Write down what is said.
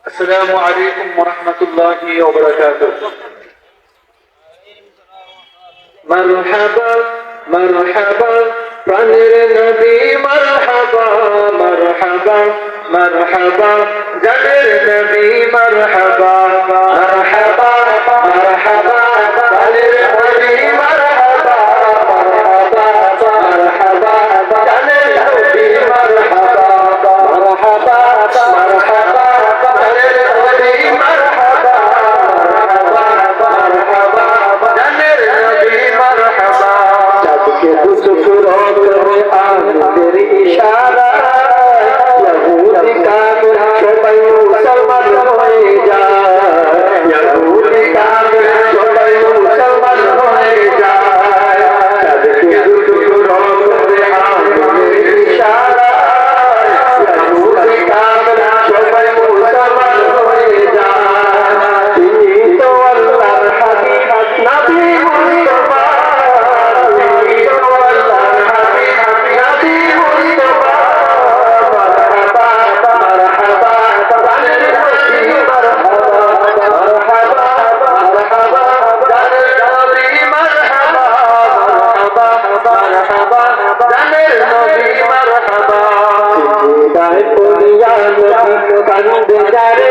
السلام عليكم ورحمة الله وبركاته. مرحبا مرحبا প্রাণের নবী مرحبا مرحبا مرحبا জানের নবী مرحبا مرحبا مرحبا প্রাণের নবী مرحبا مرحبا مرحبا জানের নবী مرحبا مرحبا مرحبا প্রাণের নবী مرحبا مرحبا مرحبا জানের নবী مرحبا যাকে দুসুরো করে আমাদের ইশারা ইহুদি কাফির সবাই মুসলমান হয়ে যায় ইহুদি কাফির সবাই মুসলমান হয়ে যায় যাকে দুসুরো করে আমাদের ইশারা ইহুদি কাফির সবাই মুসলমান হয়ে যায় তিনি তো আল্লাহর হাবিব নবী মুস্তাফা কান্দে যারে